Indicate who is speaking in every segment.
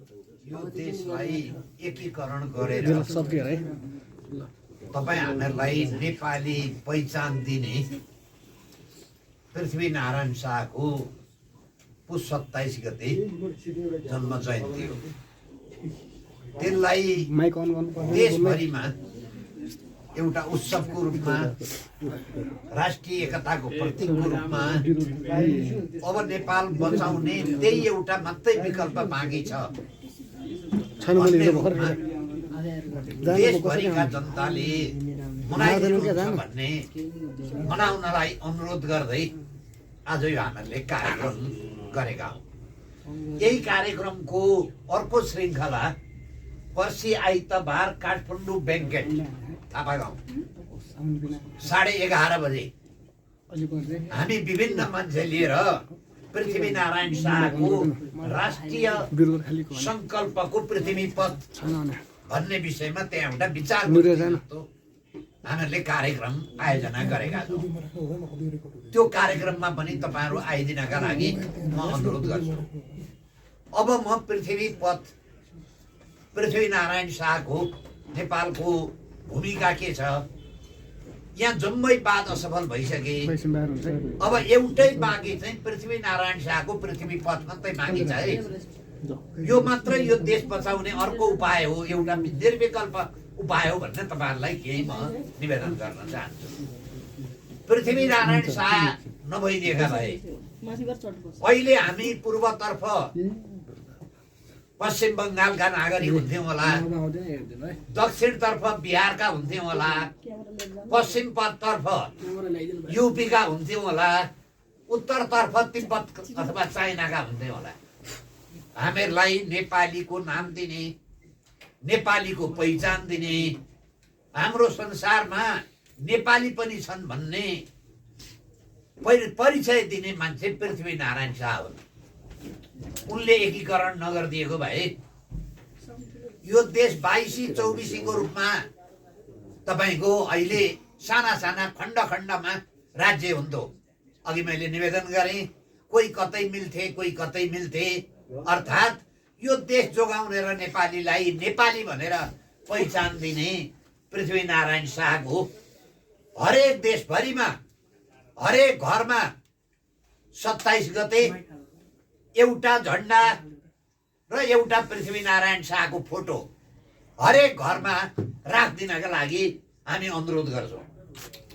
Speaker 1: यो देशलाई एकीकरण गरेर तपाईँ हामीहरूलाई नेपाली पहिचान दिने पृथ्वीनारायण शाहको पुस 27 गते जन्म जयन्ती हो। त्यसलाई देशभरिमा एउटा उत्सवको रूपमा, राष्ट्रिय एकताको प्रतीकको रूपमा अब नेपाल बचाउने त्यही एउटा मात्रै विकल्प बाँकी छ। देशभरिका जनताले मनाइदिनुहुन्छ भन्ने मनाउनलाई अनुरोध गर्दै आज यो हामीले कार्यक्रम गरेका हौँ। यही कार्यक्रमको अर्को श्रृङ्खला पर्सि आइतबार काठमाडौँ ब्याङ्केट थापा गाउँ 11:30 बजे हामी विभिन्न मान्छे लिएर पृथ्वीनारायण शाहको राष्ट्रिय संकल्पको पृथ्वी पथ भन्ने विषयमा त्यहाँ एउटा विचार हामीहरूले कार्यक्रम आयोजना गरेका छौँ। त्यो कार्यक्रममा पनि तपाईँहरू आइदिनका लागि म अनुरोध गर्छु। अब म पृथ्वी पथ, पृथ्वीनारायण शाहको नेपालको भूमिका के छ, यहाँ जम्मै बात असफल भइसके, अब एउटै बाँकी चाहिँ पृथ्वीनारायण शाहको पृथ्वी पथ मात्रै बाँकी छ है। यो मात्र यो देश बचाउने अर्को उपाय हो, एउटा निर्विकल्प उपाय हो भन्ने तपाईँहरूलाई केही म निवेदन गर्न चाहन्छु। पृथ्वीनारायण शाह नभइदिएका भए अहिले हामी पूर्वतर्फ पश्चिम बङ्गालका नागरिक हुन्थ्यौँ होला, दक्षिणतर्फ बिहारका हुन्थ्यौँ होला, पश्चिम पथतर्फ युपीका हुन्थ्यौँ होला, उत्तरतर्फ तिब्बत अथवा चाइनाका हुन्थ्यौँ होला। हामीहरूलाई नेपालीको नाम दिने, नेपालीको पहिचान दिने, हाम्रो संसारमा नेपाली पनि छन् भन्ने परिचय दिने मान्छे पृथ्वीनारायण शाह हुन्। उनले एकीकरण नगरिदिएको भए यो देश 22-24 रूपमा तपाईँको अहिले साना साना खण्ड खण्डमा राज्य हुन्थ्यो। अघि मैले निवेदन गरेँ, कोही कतै मिल्थे, कोही कतै मिल्थे। अर्थात् यो देश जोगाउने र नेपालीलाई नेपाली भनेर पहिचान दिने पृथ्वीनारायण शाहको हरेक देशभरिमा, हरेक घरमा 27 गते एउटा झन्डा र एउटा पृथ्वीनारायण शाहको फोटो हरेक घरमा राखिदिनका लागि हामी अनुरोध गर्छौँ।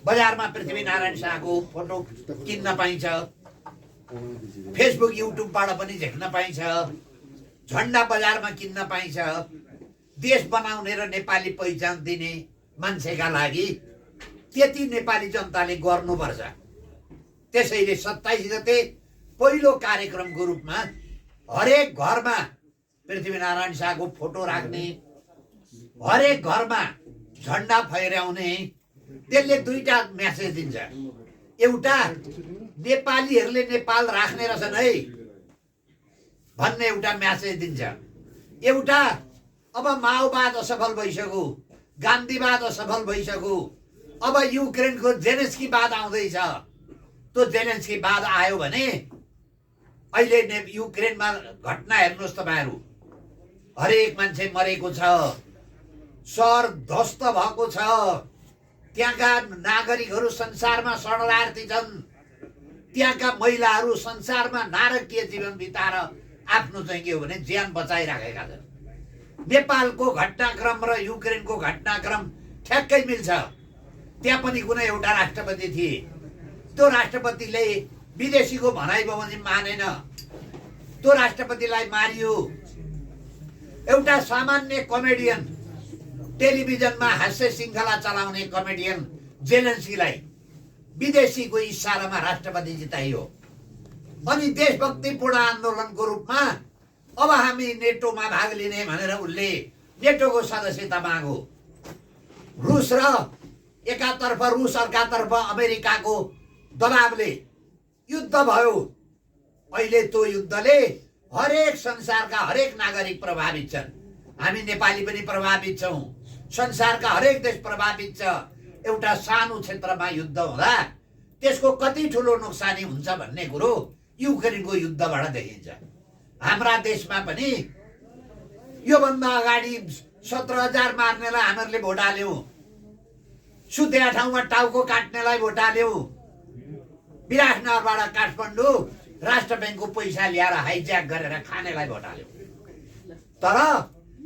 Speaker 1: बजारमा पृथ्वीनारायण शाहको फोटो किन्न पाइन्छ, फेसबुक युट्युबबाट पनि देख्न पाइन्छ, झन्डा बजारमा किन्न पाइन्छ। देश बनाउने र नेपाली पहिचान दिने मान्छेका लागि त्यति नेपाली जनताले गर्नुपर्छ। त्यसैले 27 गते पहिलो कार्यक्रमको रूपमा हरेक घरमा पृथ्वीनारायण शाहको फोटो राख्ने, हरेक घरमा झन्डा फहराउने। त्यसले दुईटा मेसेज दिन्छ। एउटा, नेपालीहरूले नेपाल राख्ने रहेछन् है भन्ने एउटा मेसेज दिन्छ। एउटा, अब माओवाद असफल भइसक्यो, गान्धीवाद असफल भइसक्यो, अब युक्रेनको जेलेन्स्कीवाद आउँदैछ। त्यो जेलेन्स्कीवाद आयो भने अहिले युक्रेनमा घटना हेर्नुहोस् तपाईँहरू, हरेक मान्छे मरेको छ, सहर ध्वस्त भएको छ, त्यहाँका नागरिकहरू संसारमा शरणार्थी छन्, त्यहाँका महिलाहरू संसारमा नारकीय जीवन बिताएर आफ्नो चाहिँ के हो भने ज्यान बचाइराखेका छन्। नेपालको घटनाक्रम र युक्रेनको घटनाक्रम ठ्याक्कै मिल्छ। त्यहाँ पनि कुनै एउटा राष्ट्रपति थिए, त्यो राष्ट्रपतिले विदेशीको भनाइ बमोजिम मानेन, त्यो राष्ट्रपतिलाई मारियो। एउटा सामान्य कमेडियन, टेलिभिजनमा हास्य श्रृङ्खला चलाउने कमेडियन जेलेन्स्कीलाई विदेशीको इसारामा राष्ट्रपति जिताइयो। अनि देशभक्तिपूर्ण आन्दोलनको रूपमा अब हामी नेटोमा भाग लिने भनेर उसले नेटोको सदस्यता माग्यो। रुस र एकातर्फ रुस, अर्कातर्फ अमेरिकाको दबावले युद्ध भयो। अहिले त्यो युद्धले हरेक संसारका हरेक नागरिक प्रभावित छन्। हामी नेपाली पनि प्रभावित छौँ, संसारका हरेक देश प्रभावित छ। एउटा सानो क्षेत्रमा युद्ध हुँदा त्यसको कति ठुलो नोक्सानी हुन्छ भन्ने कुरो युक्रेनको युद्धबाट देखिन्छ। हाम्रा देशमा पनि योभन्दा अगाडि 17,000 मार्नेलाई हामीहरूले भोट हाल्यौँ, सुतेका ठाउँमा टाउको काट्नेलाई भोट हाल्यौँ, विराटनगरबाट काठमाडौँ राष्ट्र ब्याङ्कको पैसा ल्याएर हाइज्याक गरेर खानेलाई भोट हाल्यौँ। तर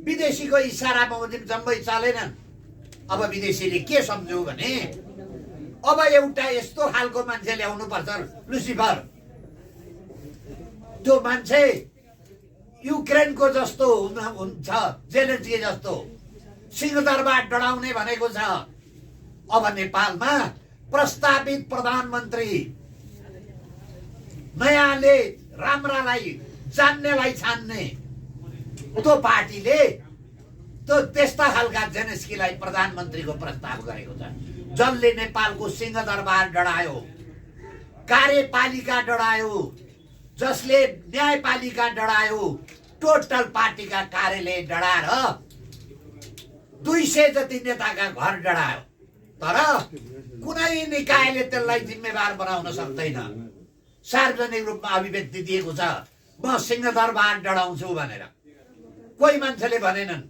Speaker 1: विदेशीको इसारा बमोजिम जम्मै चलेनन्। अब विदेशीले के सम्झ्यौ भने अब एउटा यस्तो खालको मान्छे ल्याउनु पर्छ, लुसिफर। त्यो मान्छे युक्रेनको जस्तो हुन्छ, जेलेन्स्की जस्तो सिंहदरबार डढाउने भनेको छ। अब नेपालमा प्रस्तावित प्रधानमन्त्री नयाँले राम्रालाई जान्नेलाई छान्ने त्यो पार्टीले त्यस्ता खालका जेलेन्स्कीलाई प्रधानमन्त्रीको प्रस्ताव गरेको छ, जसले नेपालको सिंहदरबार डढायो, कार्यपालिका डढायो, जसले न्यायपालिका डढायो, टोटल पार्टीका कार्यालय डढाएर 200 जति नेताका घर डढायो। तर कुनै निकायले त्यसलाई जिम्मेवार बनाउन सक्दैन। सार्वजनिक रूपमा अभिव्यक्ति दिएको छ, म सिंहदरबार डढाउँछु भनेर। कोही मान्छेले भनेनन्।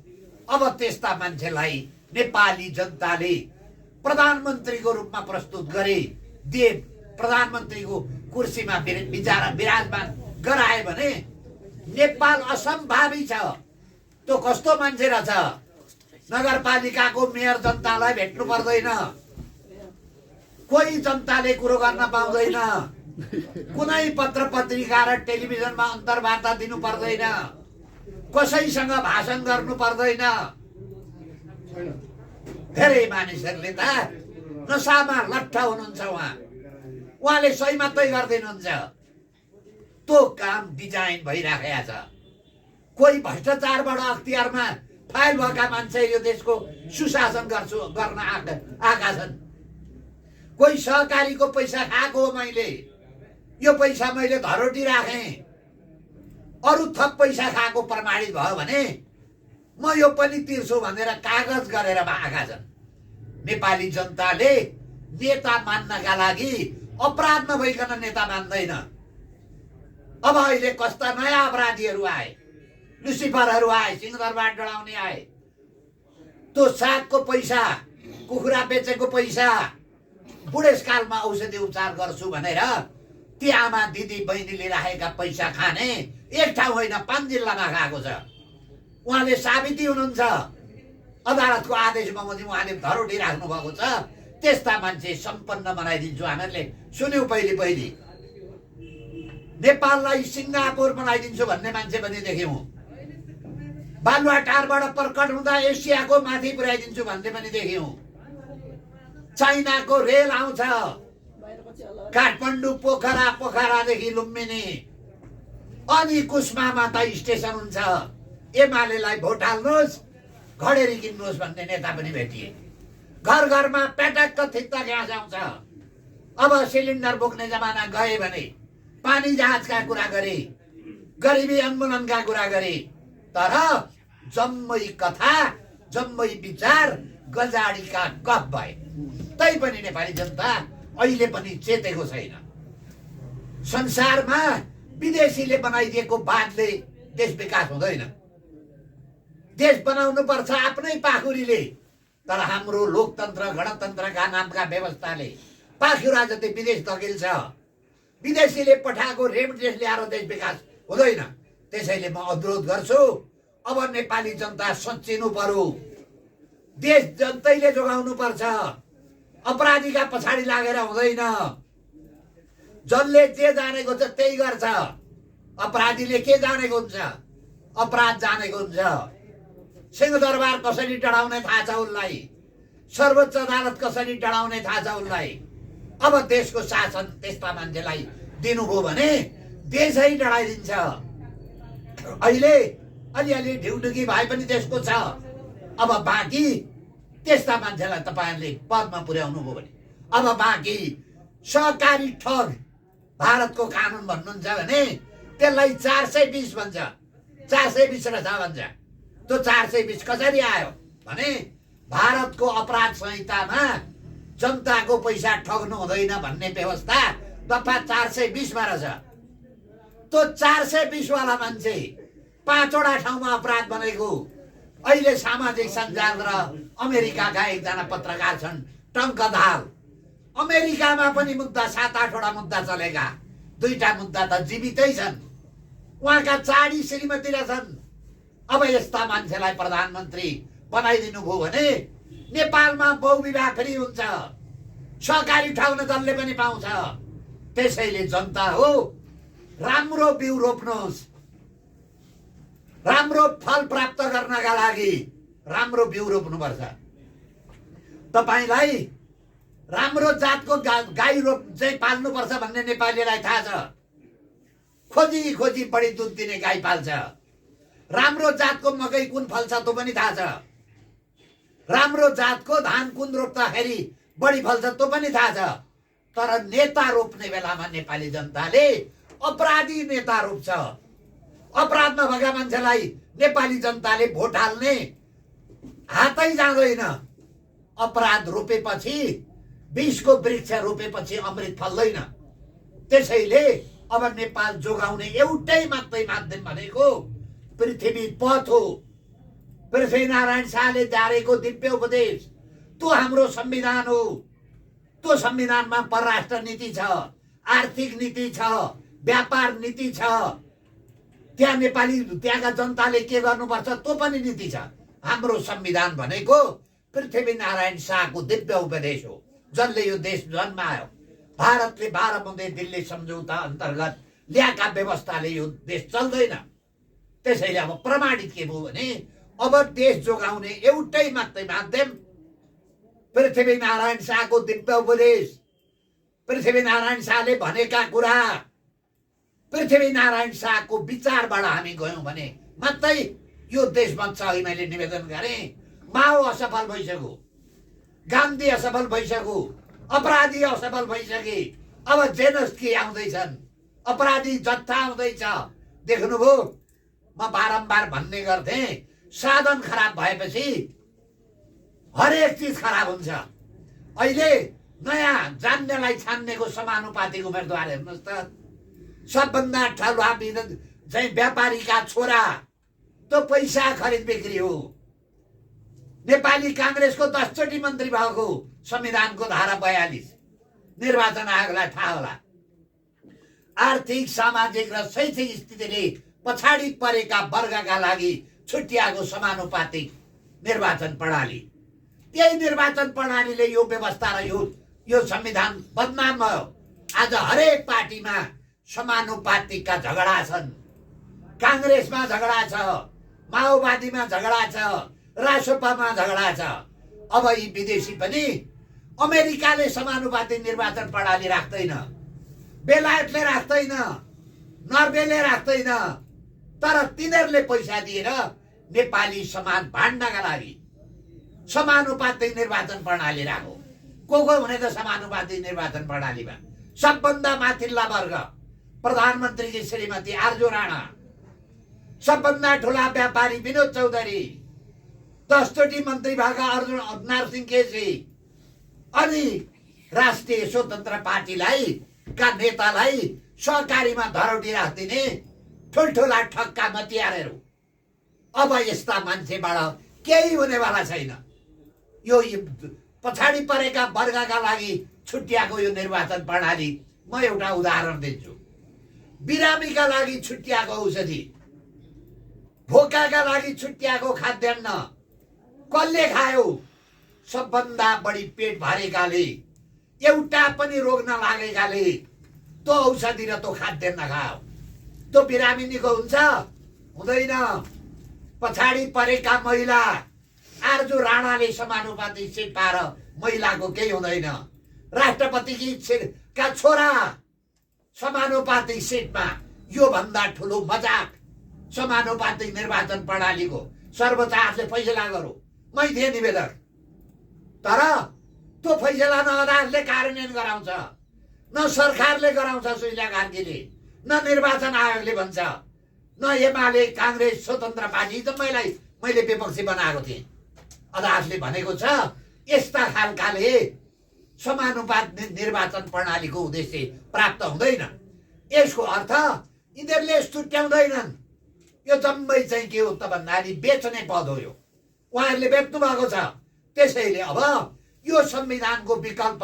Speaker 1: अब त्यस्ता मान्छेलाई नेपाली जनताले प्रधानमन्त्रीको रूपमा प्रस्तुत गरे, प्रधानमन्त्रीको कुर्सीमा विराजमान गराए भने नेपाल असम्भावी छ। त्यो कस्तो मान्छे रहेछ, नगरपालिकाको मेयर जनतालाई भेट्नु पर्दैन, कोही जनताले कुरो गर्न पाउँदैन, कुनै पत्र पत्रिका र टेलिभिजनमा अन्तर्वार्ता दिनु पर्दैन, कसैसँग भाषण गर्नु पर्दैन। धेरै मानिसहरूले त नसामा लट्ठ हुनुहुन्छ। उहाँले सही मात्रै गरिदिनुहुन्छ। त्यो काम डिजाइन भइराखेको छ। कोही भ्रष्टाचारबाट अख्तियारमा फाइल भएका मान्छे यो देशको सुशासन गर्न आएका छन्। कोही सहकारीको पैसा खाएको हो, मैले यो पैसा मैले धरोटी राखेँ, अरू थप पैसा खाएको प्रमाणित भयो भने म यो पनि तिर्छु भनेर कागज गरेर आएका छन्। नेपाली जनताले नेता मान्नका लागि अपराध नभइकन नेता मान्दैन। अब अहिले कस्ता नयाँ अपराधीहरू आए, लुसिफरहरू आए, सिंहदरबार डढाउने आए। त्यो सागको पैसा, कुखुरा बेचेको पैसा, बुढेसकालमा औषधि उपचार गर्छु भनेर ती आमा दिदी बहिनीले राखेका पैसा खाने एक ठाउँ होइन 5 जिल्लामा खाएको छ। उहाँले साबिती हुनुहुन्छ। अदालतको आदेश बमोजिम उहाँले धरोटी राख्नु भएको छ। त्यस्ता मान्छे सम्पन्न बनाइदिन्छु हामीहरूले सुन्यौँ। पहिले नेपाललाई सिङ्गापुर बनाइदिन्छु भन्ने मान्छे पनि देख्यौँ। बालुवाटारबाट प्रकट हुँदा एसियाको माथि पुर्याइदिन्छु भन्ने पनि देख्यौँ। चाइनाको रेल आउँछ, काठमाडौँ पोखरादेखि लुम्बिनी, अनि कुस्मामा त स्टेसन हुन्छ। एमालेलाई भोट हाल्नुहोस्, घडेरी किन्नुहोस् भन्ने नेता पनि भेटिए। घर घरमा पेटक्क थिक्ता ग्यास आउँछ। अब सिलिन्डर बोक्ने जमाना गए भने पानी जहाजका कुरा गरे, गरिबी अन्मूलनका कुरा गरे। तर जम्मै कथा, जम्मै विचार गजाडीका गफ भए। तै पनि नेपाली जनता अहिले पनि चेतेको छैन। संसारमा विदेशीले बनाइदिएको बाँधले देश विकास हुँदैन। देश बनाउनु पर्छ आफ्नै पाखुरीले। तर हाम्रो लोकतन्त्र गणतन्त्रका नामका व्यवस्थाले पाखुरा जति विदेश धकेल्छ। विदेशीले पठाएको रेमिटेन्स ल्याएर देश विकास हुँदैन। त्यसैले म अनुरोध गर्छु, अब नेपाली जनता सच्चिनु पर्यो। देश जनतैले जोगाउनु पर्छ। अपराधीका पछाडि लागेर हुँदैन। जसले जे जानेको छ त्यही गर्छ। अपराधीले के जानेको हुन्छ? अपराध जानेको हुन्छ। सिंहदरबार कसरी डढाउने थाहा छ उनलाई। सर्वोच्च अदालत कसरी डढाउने थाहा छ उनलाई। अब देशको शासन त्यस्ता मान्छेलाई दिनुभयो भने देशै डढाइदिन्छ। अहिले अलिअलि ढिउढुकी भए पनि देशको छ। अब बाँकी त्यस्ता मान्छेलाई तपाईँहरूले पदमा पुर्याउनु भयो भने, अब बाँकी सहकारी ठग भारतको कानुन भन्नुहुन्छ भने त्यसलाई 420 भन्छ। 420 रहेछ भन्छ। त्यो 420 कसरी आयो भने भारतको अपराध संहितामा जनताको पैसा ठग्नु हुँदैन भन्ने व्यवस्था दफा 420 मा रहेछ। त्यो 420 वाला मान्छे 5वटा ठाउँमा अपराध बनेको। अहिले सामाजिक सञ्जाल र अमेरिकाका एकजना पत्रकार छन् टङ्कदाल, अमेरिकामा पनि मुद्दा 7-8वटा मुद्दा चलेका, 2टा मुद्दा त जीवितै छन्। उहाँका चाडी श्रीमती छन्। अब यस्ता मान्छेलाई प्रधानमन्त्री बनाइदिनु भयो भने नेपालमा बहुविवाह फ्री हुन्छ, सहकारी ठाउँ जसले पनि पाउँछ। त्यसैले जनता हो, राम्रो बिउ रोप्नुहोस्। राम्रो फल प्राप्त गर्नका लागि राम्रो बिउ रोप्नुपर्छ। तपाईलाई राम्रो जातको गाई चाहिँ पाल्नुपर्छ भन्ने नेपालीलाई थाहा छ। खोजी खोजी बढी दुध दिने गाई पाल्छ। राम्रो जातको मकै कुन फल्छ त्यो पनि थाहा छ। राम्रो जातको धान कुन रोप्दाखेरि बढी फल्छ त्यो पनि थाहा छ। तर नेता रोप्ने बेलामा नेपाली जनताले अपराधी नेता रोप्छ। अपराधमा भएका मान्छेलाई नेपाली जनताले भोट हाल्ने हातै जाँदैन। अपराध रोपेपछि, विषको वृक्ष रोपेपछि अमृत फल्दैन। त्यसैले अब नेपाल जोगाउने एउटै मात्रै माध्यम भनेको पृथ्वी पथ हो। पृथ्वीनारायण शाहले जारेको दिव्य उपदेश त्यो हाम्रो संविधान हो। त्यो संविधानमा परराष्ट्र नीति छ, आर्थिक नीति छ, व्यापार नीति छ। त्यहाँका जनताले के गर्नुपर्छ त्यो पनि नीति छ। हाम्रो संविधान भनेको पृथ्वीनारायण शाहको दिव्य उपदेश हो, जसले यो देश जन्मायो। भारतले 12 बुँदे दिल्ली सम्झौता अन्तर्गत ल्याएका व्यवस्थाले यो देश चल्दैन। त्यसैले अब प्रमाणित के भयो भने अब देश जोगाउने एउटै मात्रै माध्यम पृथ्वीनारायण शाहको दिव्य उपदेश, पृथ्वीनारायण शाहले भनेका कुरा, पृथ्वीनारायण शाहको विचारबाट हामी गयौं भने मात्रै यो देश बन्छ। अघि मैले निवेदन गरेँ, माओ असफल भइसक्यो, गान्धी असफल भइसक्यो, अपराधी असफल भइसके। अब जेनस्की आउँदैछन्, अपराधी जत्था आउँदैछ। देख्नुभयो, म बारम्बार भन्ने गर्थे, साधन खराब भएपछि हरेक चिज खराब हुन्छ। अहिले नयाँ जान्नेलाई छान्नेको समानुपातिक उम्मेदवार हेर्नुहोस् त। सबभन्दा ठुलो चाहिँ व्यापारीका छोरा त्यो पैसा खरिद बिक्री हो। नेपाली कांग्रेसको 10 चोटि मन्त्री भएको, संविधानको धारा 42, निर्वाचन आयोगलाई थाहा होला। आर्थिक, सामाजिक र शैक्षिक स्थितिले पछाडि परेका वर्गका लागि छुट्याएको समानुपातिक निर्वाचन प्रणाली। यही निर्वाचन प्रणालीले यो व्यवस्था र यो संविधान बदनाम भयो। आज हरेक पार्टीमा समानुपातिकका झगडा छन्। कांग्रेसमा झगडा छ, माओवादीमा झगडा छ, रासोपामा झगडा छ। अब यी विदेशी पनि अमेरिकाले समानुपातिक निर्वाचन प्रणाली राख्दैन, बेलायतले राख्दैन, नर्वेले राख्दैन। तर तिनीहरूले पैसा दिएर नेपाली समाज भाड्नका लागि समानुपातिक निर्वाचन प्रणाली राखो। को हुने त समानुपातिक निर्वाचन प्रणालीमा? सबभन्दा माथिल्ला वर्ग प्रधानमन्त्रीकी श्रीमती आर्जु राणा, सबभन्दा ठुला व्यापारी विनोद चौधरी, 10 चोटि मन्त्री भएका अर्जुन नरसिंह केसी, अनि राष्ट्रिय स्वतन्त्र पार्टीलाई का नेतालाई सहकारीमा धरौटी राखिदिने ठुल्ठुला ठक्का मतियारहरू। अब यस्ता मान्छेबाट केही हुनेवाला छैन। यो पछाडि परेका वर्गका लागि छुट्याएको यो निर्वाचन प्रणाली, म एउटा उदाहरण दिन्छु। बिरामीका लागि छुट्याएको औषधि, भोकाका लागि छुट्याएको खाद्यान्न कसले खायो? सबभन्दा बढी पेट भरेकाले, एउटा पनि रोग नलागेकाले त्यो औषधि र त्यो खाद्यान्न खायो। त्यो बिरामी निको हुन्छ? हुँदैन। पछाडि परेका महिला, आर्जु राणाले समानुपातिक सिट पाएर महिलाको केही हुँदैन। राष्ट्रपतिकी का छोरा समानुपातिक सिटमा, यो भन्दा ठुलो मजाक समानुपातिक निर्वाचन प्रणालीको सर्वोच्च आयोगले फैसला गरौँ। मै थिएँ निवेदक। तर त्यो फैसला न अदालतले कार्यान्वयन गराउँछ, न सरकारले गराउँछ सुशीला कार्कीले, न निर्वाचन आयोगले भन्छ, न एमाले, कांग्रेस, स्वतन्त्र पार्टी। त मैले विपक्षी बनाएको थिएँ। अदालतले भनेको छ यस्ता खालकाले समानुपातिक निर्वाचन प्रणालीको उद्देश्य प्राप्त हुँदैन। यसको अर्थ यिनीहरूले छुट्याउँदैनन्। यो जम्मै चाहिँ के हो त भन्दाखेरि बेच्ने पद हो। यो उहाँहरूले बेच्नु भएको छ। त्यसैले अब यो संविधानको विकल्प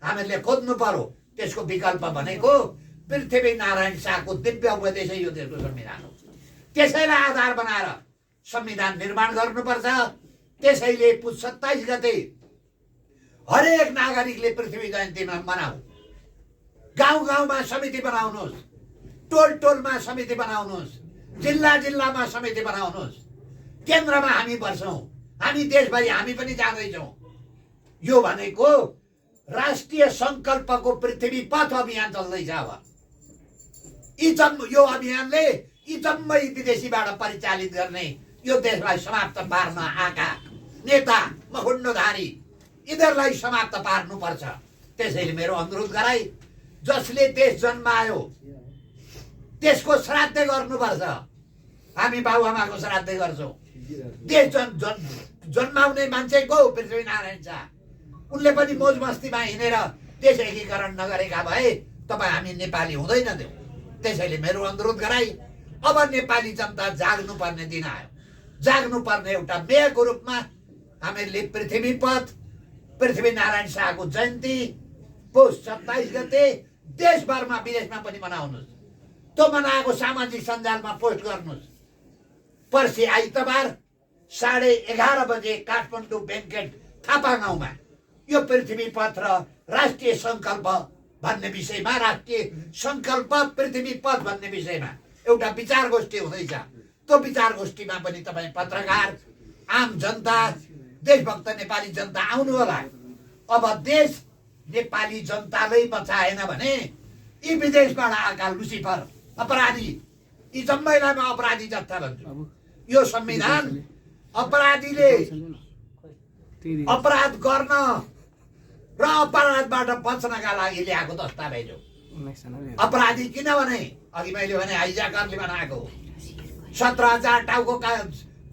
Speaker 1: हामीले खोज्नु पर्यो। त्यसको विकल्प भनेको पृथ्वीनारायण शाहको दिव्य उपदेशै यो देशको संविधान हो। त्यसैलाई आधार बनाएर संविधान निर्माण गर्नुपर्छ। त्यसैले पुस 27 गते हरेक नागरिकले पृथ्वी जयन्ती मनाऊ। गाउँ गाउँमा समिति बनाउनुहोस्, टोल टोलमा समिति बनाउनुहोस्, जिल्ला जिल्लामा समिति बनाउनुहोस्। केन्द्रमा हामी बस्छौँ, हामी देशभरि हामी पनि जाँदैछौँ। यो भनेको राष्ट्रिय संकल्पको पृथ्वी पथ अभियान चल्दैछ। अब यो अभियानले यी जम्मै विदेशीबाट परिचालित गर्ने यो देशलाई समाप्त पार्न आएका नेता मखुण्डोधारी यिनीहरूलाई समाप्त पार्नुपर्छ। त्यसैले मेरो अनुरोध गराई, जसले देश जन्मायो त्यसको श्राद्ध गर्नुपर्छ। हामी बाबुआमाको श्राद्ध गर्छौँ। देश जन्माउने मान्छे को? पृथ्वीनारायण शाह। उनले पनि मोज मस्तीमा हिँडेर देश एकीकरण नगरेका भए तपाईँ हामी नेपाली हुँदैन थियौँ। त्यसैले मेरो अनुरोध गराई, अब नेपाली जनता जाग्नुपर्ने दिन आयो। जाग्नुपर्ने एउटा मेयरको रूपमा हामीले पृथ्वी पथ, पृथ्वीनारायण शाहको जयन्ती पुस 27 गते देशभरमा विदेशमा पनि मनाउनुहोस्। त्यो मनाएको सामाजिक सञ्जालमा पोस्ट गर्नुहोस्। पर्सि आइतबार 11:30 बजे काठमाडौँ बेङ्केट थापा गाउँमा यो पृथ्वी पथ र राष्ट्रिय संकल्प भन्ने विषयमा, राष्ट्रिय संकल्प पृथ्वी पथ भन्ने विषयमा एउटा विचार गोष्ठी हुँदैछ। त्यो विचार गोष्ठीमा पनि तपाईँ पत्रकार, आम जनता, देशभक्त नेपाली जनता आउनु होला। अब देश नेपाली जनताले बचाएन भने यी विदेशबाट आएका लुसिफर अपराधी, यी जम्मैलाई म अपराधी जस्ता भन्छु। यो संविधान अपराधीले अपराध गर्न र अपराधबाट बच्नका लागि ल्याएको दस्तावेज हो। अपराधी किनभने अघि मैले भने हाइज्याकरले बनाएको, 17,000 टाउको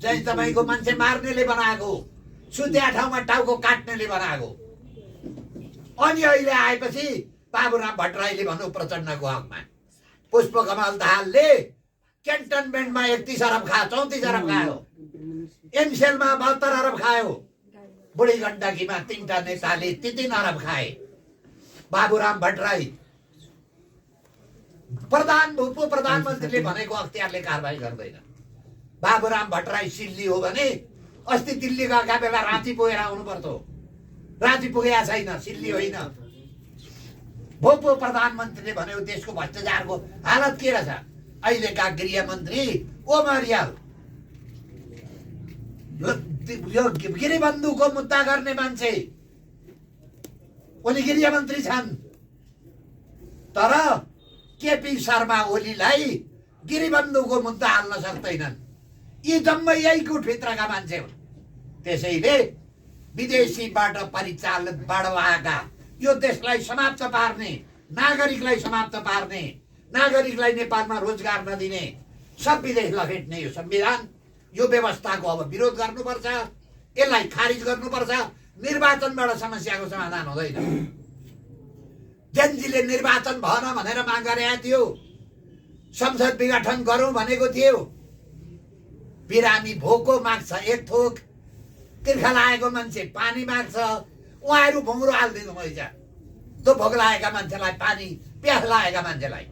Speaker 1: चाहिँ तपाईँको मान्छे मार्नेले बनाएको, सुत्या ठाउँमा टाउको काट्नेले बनाएको। अनि अहिले आएपछि बाबुराम भट्टराईले भन्नु प्रचण्डको हकमा, पुष्पकमल दाहालले क्यान्टनमेन्टमा 31 अरब खायो, 34 अरब खायो, एमसेलमा 72 अरब खायो, बुढी गण्डकीमा 3टा नेताले 3 अरब खाए। बाबुराम भट्टराई प्रधानमन्त्रीले भनेको अख्तियारले कारबाही गर्दैन। बाबुराम भट्टराई सिल्ली हो भने अस्ति दिल्ली गएका बेला राँची पुगेर आउनु पर्थ्यो। राँची पुगेका छैन, सिल्ली होइन। भोपो प्रधानमन्त्रीले भन्यो देशको भ्रष्टाचारको हालत के रहेछ। अहिलेका गृहमन्त्री ओमरियाल यो गिरिबन्धुको मुद्दा गर्ने मान्छे, उनी गृहमन्त्री छन्। तर केपी शर्मा ओलीलाई गिरिबन्धुको मुद्दा हाल्न सक्दैनन्। यी जम्मै यही गुटभित्रका मान्छे हुन्। त्यसैले विदेशीबाट परिचालितबाट आएका यो देशलाई समाप्त पार्ने, नागरिकलाई समाप्त पार्ने, नागरिकलाई नेपालमा रोजगार नदिने, सब विदेश लखेट्ने यो संविधान, यो व्यवस्थाको अब विरोध गर्नुपर्छ। यसलाई खारिज गर्नुपर्छ। निर्वाचनबाट समस्याको समाधान हुँदैन। जेनजीले निर्वाचन भएन भनेर माग गरेका थियो, संसद विघटन गरौँ भनेको थियो। बिरामी भोको माग्छ एक थोक, तिर्खा लागेको मान्छे पानी माग्छ। उहाँहरू भुङ्रो हालिदिनु भएछ। त्यो भोक लागेका मान्छेलाई पानी, प्यास लागेका मान्छेलाई।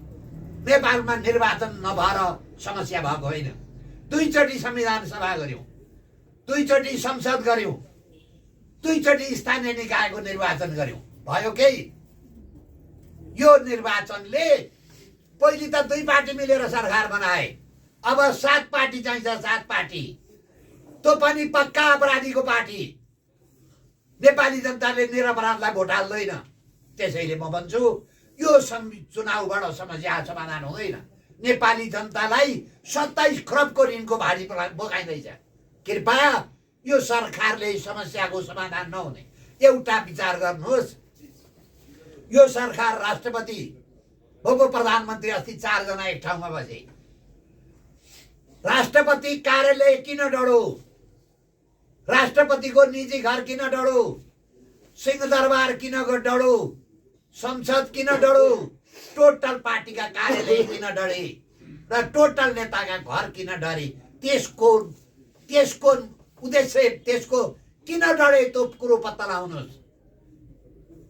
Speaker 1: नेपालमा निर्वाचन नभएर समस्या भएको होइन। 2 चोटि संविधान सभा गर्यौँ, 2 चोटि संसद गर्यौँ, 2 चोटि स्थानीय निकायको निर्वाचन गर्यौँ। भयो केही? यो निर्वाचनले पहिले त 2 पार्टी मिलेर सरकार बनाए, अब 7 पार्टी चाहिन्छ। 7 पार्टी, त्यो पनि पक्का अपराधीको पार्टी। नेपाली जनताले निरपराधलाई भोट हाल्दैन। त्यसैले म भन्छु यो चुनावबाट समस्या समाधान हुँदैन। नेपाली जनतालाई 27 खरबको ऋणको भारी बोकाइँदैछ। कृपया यो सरकारले समस्याको समाधान नहुने एउटा विचार गर्नुहोस्। यो सरकार, राष्ट्रपति, उप प्रधानमन्त्री अस्ति 4 जना एक ठाउँमा बसे। राष्ट्रपति कार्यालय किन डढो? राष्ट्रपतिको निजी घर किन डढो? सिंहदरबार किन डढो? संसद किन डढो? टोटल पार्टीका कार्यालय किन डढे? र टोटल नेताका घर किन डरे, त्यसको उद्देश्य, त्यसको किन डरे त्यो कुरो पत्ता लगाउनुहोस्।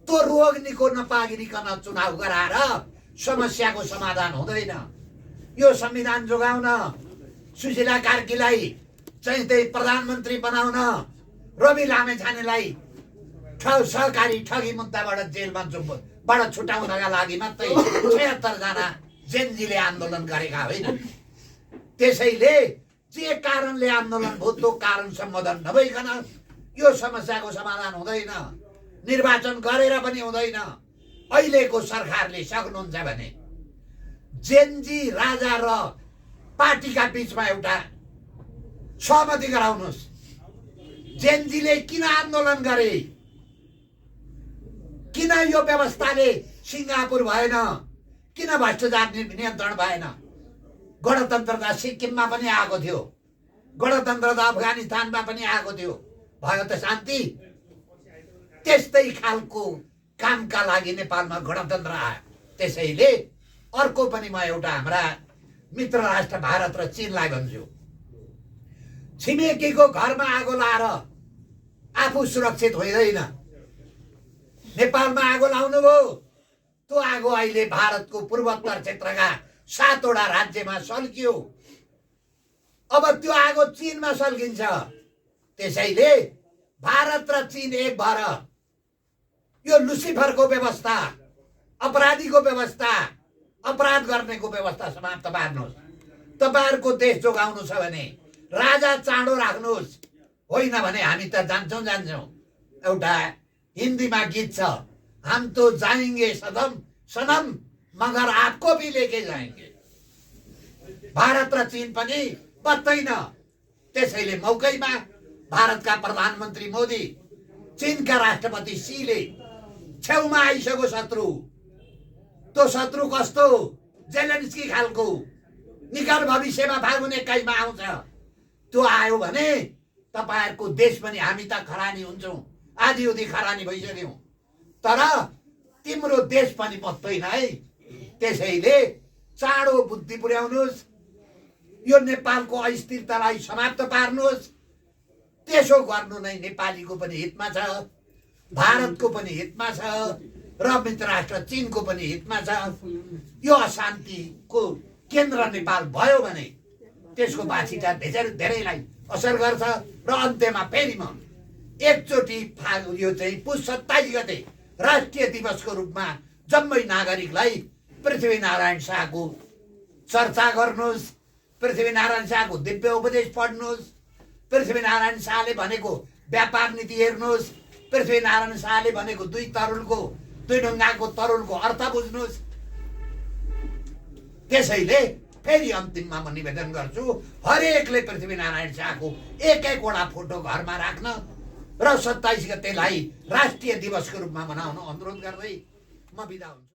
Speaker 1: त्यो रोग निको नपागिकन चुनाव गराएर समस्याको समाधान हुँदैन। यो संविधान जोगाउन, सुशीला कार्कीलाई चाहिँ त्यही प्रधानमन्त्री बनाउन, रवि लामेछानेलाई सहकारी ठगी मुद्दाबाट जेलबाट छुटाउनका लागि मात्रै 76 जना जेनजीले आन्दोलन गरेका होइन। त्यसैले जे कारणले आन्दोलन भयो त्यो कारण सम्बोधन नभइकन यो समस्याको समाधान हुँदैन, निर्वाचन गरेर पनि हुँदैन। अहिलेको सरकारले सक्नुहुन्छ भने जेनजी राजा र पार्टीका बीचमा एउटा सहमति गराउनुहोस्। जेनजीले किन आन्दोलन गरे, किन यो व्यवस्थाले सिङ्गापुर भएन, किन भ्रष्टाचार नियन्त्रण भएन। गणतन्त्रता सिक्किममा पनि आएको थियो, गणतन्त्रता अफगानिस्तानमा पनि आएको थियो, भयो त शान्ति। त्यस्तै खालको कामका लागि नेपालमा गणतन्त्र आयो। त्यसैले अर्को पनि म एउटा हाम्रा मित्र राष्ट्र भारत र चीनलाई भन्छु, छिमेकीको घरमा आगो लाएर आफू सुरक्षित हुँदैन। नेपालमा आगो लाउनु भयो, त्यो आगो अहिले भारतको पूर्वोत्तर क्षेत्रका 7 वटा राज्यमा सल्कियो। अब त्यो आगो चीनमा सल्किन्छ। त्यसैले भारत र चीन एक भएर यो लुसिफरको व्यवस्था, अपराधीको व्यवस्था, अपराध गर्नेको व्यवस्था समाप्त पार्नुहोस्। तपाईहरुको देश जोगाउनु छ भने राजा चाँडो राख्नुहोस्, होइन भने हामी त जान्छौं। एउटा हिन्दीमा गीत छ, हम तो जाएंगे सनम मगर आपको भी लेके जाएंगे। भारत र चीन पनि बत्दैन। त्यसैले मौकैमा भारतका प्रधानमन्त्री मोदी, चीनका राष्ट्रपति सीले छेउमा आइसक्यो शत्रु। त्यो शत्रु कस्तो, जेलेन्स्की खालको, निकट भविष्यमा फागुन 21 मा आउँछ। त्यो आयो भने तपाईहरुको देश पनि हामी त खरानी हुन्छौं, आधी खरानी भइसक्यौं। तर तिम्रो देश पनि बत्दैन है। त्यसैले चाँडो बुद्धि पुर्याउनुहोस्, यो नेपालको अस्थिरतालाई समाप्त पार्नुहोस्। त्यसो गर्नु नै नेपालीको पनि हितमा छ, भारतको पनि हितमा छ र मित्र राष्ट्र चीनको पनि हितमा छ। यो अशान्तिको केन्द्र नेपाल भयो भने त्यसको बाछिटा धेरैलाई असर गर्छ। र अन्त्यमा फेरि म एकचोटि यो चाहिँ पुस 27 गते राष्ट्रिय दिवसको रूपमा जम्मै नागरिकलाई पृथ्वीनारायण शाहको चर्चा गर्नुहोस्, पृथ्वीनारायण शाहको दिव्य उपदेश पढ्नुहोस्, पृथ्वीनारायण शाहले भनेको व्यापार नीति हेर्नुहोस्, पृथ्वीनारायण शाहले भनेको दुई ढुङ्गाको तरुलको अर्थ बुझ्नुहोस्। त्यसैले फेरि अन्तिममा म निवेदन गर्छु, हरेकले पृथ्वीनारायण शाहको एक वटा फोटो घरमा राख्न र 27 गतेलाई राष्ट्रिय दिवसको रूपमा मनाउन अनुरोध गर्दै म बिदा हुन्छु।